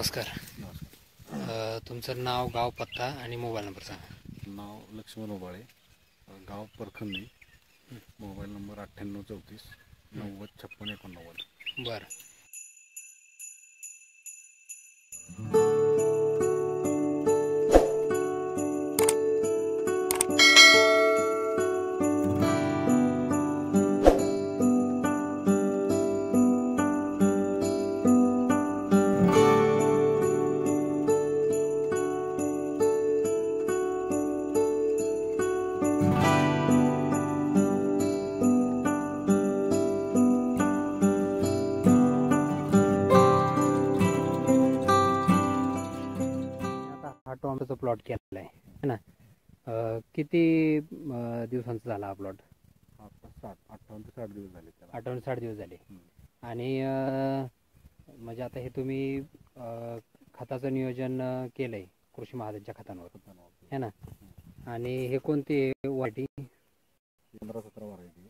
नमस्कार. तुमचं नाव, गाव, पत्ता आणि मोबाईल नंबर सांगा. नाव लक्ष्मण उबाळे, गाव परखंदी, मोबाईल नंबर 9834 90 56 89. बरं. हा टोमॅटोचा प्लॉट केलेला आहे ना. किती दिवसांचा झाला हा प्लॉट? आता 58 ते 60 दिवस झाले त्याला. 58-60 दिवस झाले. आणि म्हणजे आता हे तुम्ही खताचं नियोजन केलंय कृषी महाजनच्या खतांवर है ना. आणि हे कोणती वाटी? 15-17 व्हरायटी.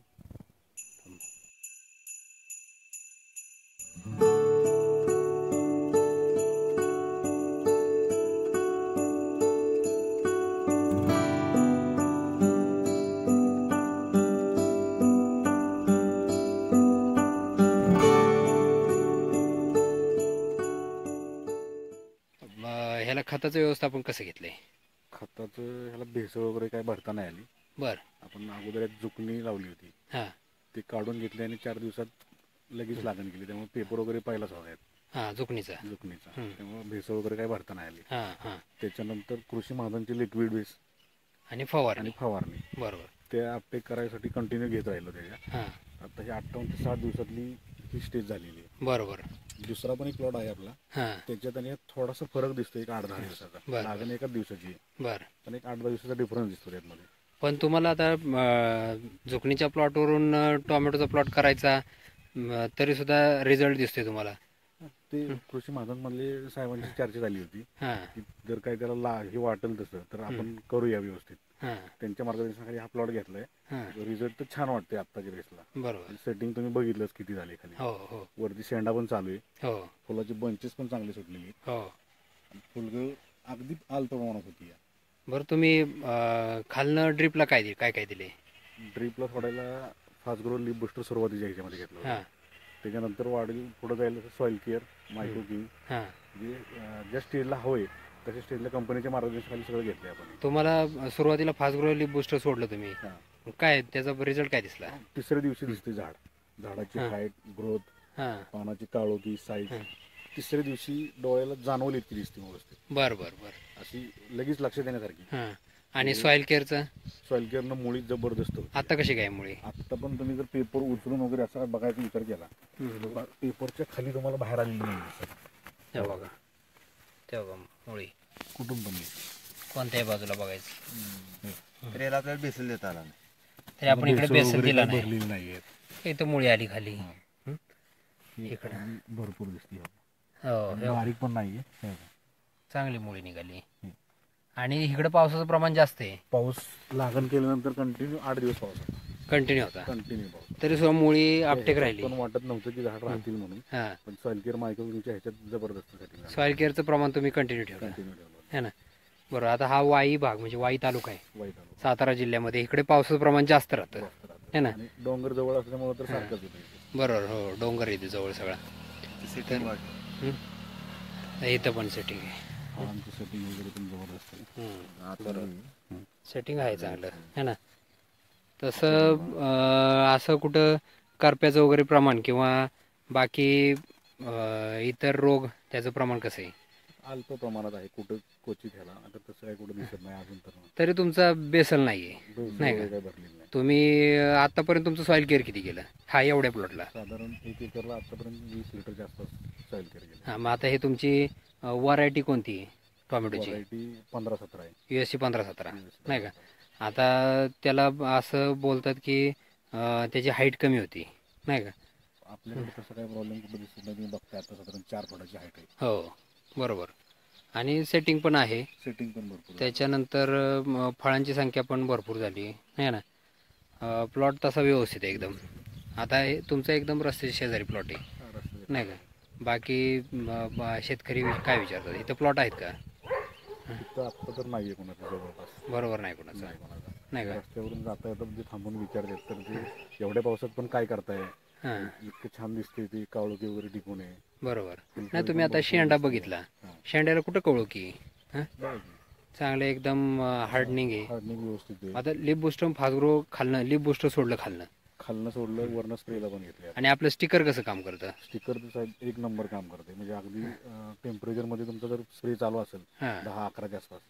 ह्याला खताचं व्यवस्थापन कसं घेतलंय? खताचं ह्याला भेसळ वगैरे काय भरता नाही आली. बर. आपण अगोदर एक जुकणी लावली होती, हां. ती काढून घेतली आणि 4 दिवसात लगेच लागण केली. त्यामुळे पेपर वगैरे पहिलाच हवा हां, जुकणीचा. त्यामुळे भेसळ वगैरे काय भरता नाही आली. हां हां. त्याच्यानंतर कृषी महाजनचे लिक्विड बेस आणि फवारणी. बरोबर. ते अपटेक करायसाठी कंटिन्यू घेत राहिलो त्याच्या. हां. आता ही 58 ते 60 दिवसातली ही स्टेज झालेली आहे. बरोबर. दुसरा पण एक प्लॉट आहे आपला, हां. त्याच्यात आणि थोडासा फरक दिसतो, एक 8-10 दिवसाचा. बरं. लागण एकाच दिवसाची आहे, बरं. पण एक 8-10 दिवसाचा डिफरन्स दिसतो त्यामध्ये. पण तुम्हाला आता जुकणीच्या प्लॉटवरून टोमॅटोचा प्लॉट करायचा तरी सुद्धा रिझल्ट दिसतोय तुम्हाला? ते कृषी महाजनमधले साहेबांची चर्चा झाली होती हां. की जर काही त्याला हे वाटेल तसं तर आपण करूया व्यवस्थित. हां. त्यांच्या मार्गदर्शनाखाली हा प्लॉट घेतलाय. रिझल्ट तर छान वाटते आत्ताच्या वेळेसला. बरोबर. सेटिंग तुम्ही बघितलंच किती झाली खाली. हो हो. वरती शेंडा पण चालू आहे. हो. फुलाची बंचेस पण चांगली सुटलेली. हो. फुलगळ अगदी आल प्रमाणात होती. बरं, तुम्ही खालनं ड्रिपला काय दिले? ड्रिपला सोडायला फास्ट ग्रो लीफ बुस्टर सुरुवातीच्या ह्याच्यामध्ये घेतलं. हां. त्याच्यानंतर वाढील पुढे जायला सॉइल केअर, मायक्रो किंग, हां. जे ज्या स्टेजला हवंय तशा स्टेजला कंपनीच्या मार्गदर्शनाखाली सगळं घेतलंय आपण. तुम्हाला सुरुवातीला फास्ट ग्रो लीफ बुस्टर सोडलं तुम्ही, काय त्याचा रिझल्ट काय दिसला? तिसऱ्या दिवशी दिसते झाडाची हाईट, ग्रोथ, पानाची काळोखी, साईज तिसऱ्या दिवशी डोळ्याला जाणवली इतकी दिसते व्यवस्थित. बरं बरं बरं. अशी लगेच लक्ष देण्यासारखी. आणि सॉइल केअरचं? सॉइल केअरनं मुळी जबरदस्त. आता कशी काय मुळी? आता पण तुम्ही जर पेपर उचलून वगैरे असा बघायचा विचार केला, पेपरच्या खाली तुम्हाला बाहेर आलेली नाही. तेव्हा बघा, तेव्हा मुळी कुठून पण कोणत्याही बाजूला बघायचं तरी याला आपल्याला बेसल देता आला नाही. तरी आपण इकडे बेसन दिला भरलेली नाहीये. इथं मुळी आली खाली. इकडे भरपूर दिसते. हो, बारीक पण नाहीये, चांगली मुळी निघाली. आणि इकडे पावसाचं प्रमाण जास्त आहे. पाऊस लागण केल्यानंतर कंटिन्यू 8 दिवस पाऊस कंटिन्यू होता. पाऊस. तरी सुद्धा मुळी अपटेक राहिली. पण वाटत नव्हतं की झाड राहतील म्हणून. पण सॉइल केअर मायक्रोच्या ह्याच्यात जबरदस्त सेटिंग. सॉइल केअरचं प्रमाण तुम्ही कंटिन्यू ठेवलं है ना. बरोबर. आता हा वाई भाग म्हणजे वाई तालुका आहे सातारा जिल्ह्यामध्ये. इकडे पावसाचं प्रमाण जास्त राहतं है ना. डोंगर जवळ असल्यामुळे तर सारखंच होतं. बरोबर. हो, डोंगर येते जवळ सगळा. इथं पण सेटिंग आहे. सेटिंग वगैरे पण जबरदस्त आहे. बरोबर. सेटिंग आहे चांगलं है ना. तसं असं कुठं करप्याचं वगैरे प्रमाण किंवा बाकी इतर रोग त्याचं प्रमाण कसं आहे? अल्प प्रमाणात आहे, कुठं क्वचित ह्याला. आता तसं काही कुठं दिसत नाही अजून तर. तरी तुमचा बेसल नाहीये नाही का? तुम्ही आतापर्यंत तुमचं सॉइल केअर किती केलं हा एवढ्या प्लॉटला? साधारण 1 एकरला आतापर्यंत 20 लिटरच्या आसपास सॉइल केअर केलं. हां. मग आता हे तुमची व्हरायटी कोणती आहे टोमॅटोची? व्हरायटी 15-17 आहे. USC 15-17 नाही का. आता त्याला असं बोलतात की त्याची हाईट कमी होती नाही का. आपल्याकडे तसं काही प्रॉब्लेम कुठं दिसत नाही. तुम्ही बघताय आता साधारण 4 फुटाची हाईट आहे. हो, बरोबर. आणि सेटिंग पण आहे. सेटिंग पण भरपूर. त्याच्यानंतर फळांची संख्या पण भरपूर झाली आहे ना. प्लॉट तसा व्यवस्थित आहे एकदम. आता हे तुमचा एकदम रस्त्याच्या शेजारी प्लॉट आहे नाही का. बाकी शेतकरी काय विचारतात, इथं प्लॉट आहेत का? तिथं आत्ता तर नाहीये कोणाचं जवळपास. बरोबर नाही कोणाचं? नाही कोणाचा. नाही का? रस्त्यावरून जाता येतं म्हणजे थांबून विचारतात तर ते एवढ्या पावसात पण काय करताय, हां इतकं छान दिसते ती काळोखी वगैरे टिकून आहे. बरोबर. नाही तुम्ही आता शेंडा बघितला, शेंड्याला कुठं कळू की हां चांगलं एकदम हार्डनिंग आहे. हार्डनिंग व्यवस्थित आहे. आता लिप बुस्टर फास्ग्रो खालनं, लिप बुस्टर सोडलं खालनं सोडलं, वरनं स्प्रेला पण घेतले. आणि आपलं स्टिकर कसं काम करतं? स्टिकर साहेब एक नंबर काम करते. म्हणजे अगदी टेम्परेचर मध्ये तुमचा जर स्प्रे चालू असेल 10-11च्या आसपास,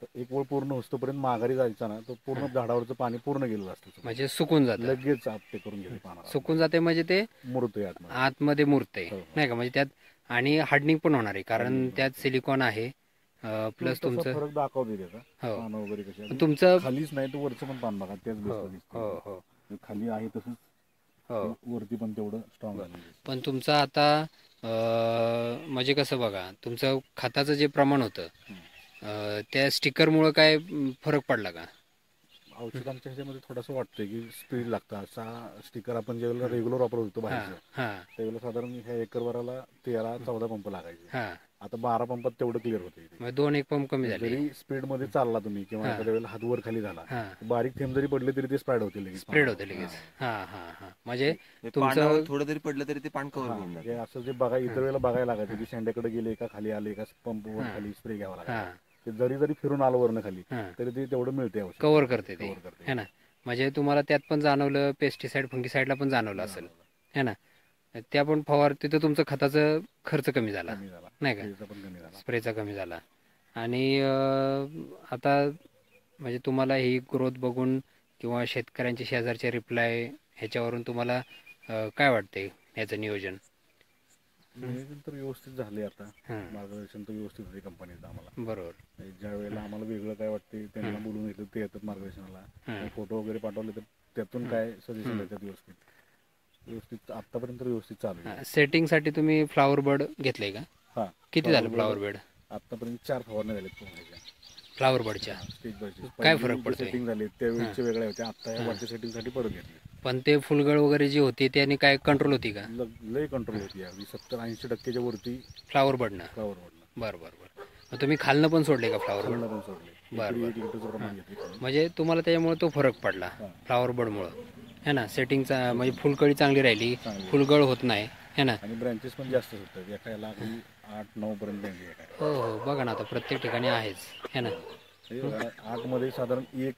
तर एक वेळ पूर्ण होतोपर्यंत माघारी जायचा ना, तो पूर्ण झाडावरचं पाणी पूर्ण गेलेलं असतं. म्हणजे सुकून जातं, लगेच ते करून घेते पानाला. सुकून जाते म्हणजे ते मुरते आतमध्ये मुरते नाही का? म्हणजे त्यात आणि हार्डनिंग पण होणार आहे कारण त्यात सिलिकॉन आहे. प्लस तुमचं फरक दाखवते त्याचा. पानं वगैरे कशी तुमचं खालीच नाही तर वरचं पण पान बघा त्याच बेसला दिसतं. खाली आहे तसंच वरती पण तेवढं स्ट्रॉंग आहे. पण तुमचं आता म्हणजे कसं बघा, तुमचं खताचं जे प्रमाण होतं त्या स्टिकरमुळं काय फरक पडला का? औषधांच्या ह्याच्यामध्ये थोडंसं वाटतंय की स्पीड लागतं. असा स्टिकर आपण ज्यावेळेला रेग्युलर वापरत होतो बाहेरचं, त्यावेळेला साधारण ह्या एकरभराला 13-14 पंप लागायचे. आता 12 पंपात तेवढं क्लिअर होतं. 2-1 पंप कमी झाले. जरी स्पीड मध्ये चालला तुम्ही किंवा एखाद्या वेळेला हात वर खाली झाला, बारीक थेंब जरी पडले तरी ते स्प्रेड होते लगेच. म्हणजे तुमचं थोडं जरी पडलं तरी ते पान कव्हर होऊन जातं. असं जे बघा इतर वेळेला बघायला लागायचं की शेंड्याकडे गेले का खाली आले का पंप वर खाली स्प्रे घ्यावा लागायचा. ते जरी फिरून आलं वरनं खाली तरी ते तेवढं मिळते, कव्हर करते ते है ना? म्हणजे तुम्हाला त्यात पण जाणवलं, पेस्टिसाइड फंगिसाइडला पण जाणवलं असेल है ना? त्या पण फवार तिथं तुमचं खताचा खर्च कमी झाला नाही का? स्प्रेचा कमी झाला. आणि आता म्हणजे तुम्हाला ही ग्रोथ बघून किंवा शेतकऱ्यांच्या शेजारचे रिप्लाय ह्याच्यावरून तुम्हाला काय वाटते ह्याचं नियोजन? तर व्यवस्थित झाले. आता मार्गदर्शन तर व्यवस्थित होते कंपनीचं आम्हाला. बरोबर. ज्या वेळेला आम्हाला वेगळं काय वाटते त्यांना बोलून घेतलं ते येतात मार्गदर्शनाला. फोटो वगैरे पाठवले तर त्यातून काय सजेशन येतात व्यवस्थित आतापर्यंत व्यवस्थित चालू आहे. सेटिंगसाठी तुम्ही फ्लावर बर्ड घेतलंय का? किती झालं फ्लावर बेड? आतापर्यंत 4 फवारण्या झाल्या फ्लावर बर्डच्या. Stage by stage. काय फरक पडतो? सेटिंग झाले त्यावेळीचे वेगळे होते, आता या वरच्या सेटिंगसाठी परत घेतले. पण ते फुलगळ वगैरे जी होती त्याने काय कंट्रोल होती का? लय कंट्रोल होती. 70-80% वरती फ्लावर बर्डनं. बरं. मग तुम्ही खालनं पण सोडले का फ्लावर बर्ड? पण सोडले. म्हणजे तुम्हाला त्याच्यामुळे तो फरक पडला फ्लावर बर्डमुळं है ना? सेटिंगचा म्हणजे फुलकळी चांगली राहिली, फुलगळ होत नाही है ना? आणि ब्रँचेस पण जास्त होतात. एकाला 8-9 पर्यंत. हो बघा ना, आता प्रत्येक ठिकाणी आहेच है ना? 8 मध्ये साधारण 1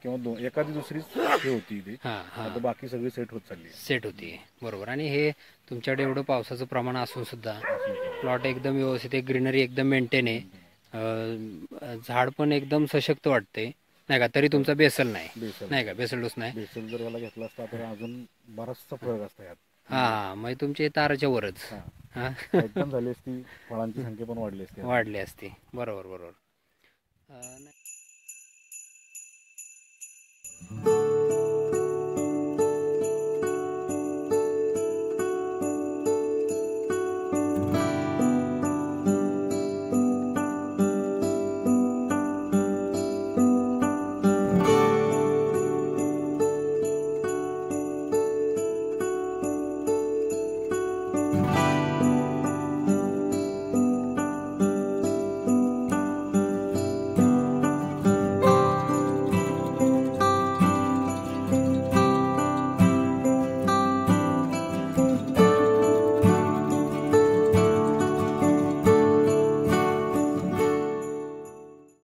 किंवा 2 एखादी दुसरीच हे होती ती. आता बाकी सगळी सेट होती. बरोबर. आणि हे तुमच्याकडे एवढं पावसाचं प्रमाण असून सुद्धा प्लॉट एकदम व्यवस्थित आहे, ग्रीनरी एकदम मेंटेन आहे, झाड पण एकदम सशक्त वाटते नाही का? तरी तुमचा बेसल नाही का? बेसल डोस नाही. बेसल जर याला घेतला असता तर अजून बराचसा फरक असता यात. म्हणजे तुमचे ताराच्या वरच एकदम झाली असती, फळांची संख्या पण वाढली असती. बरोबर.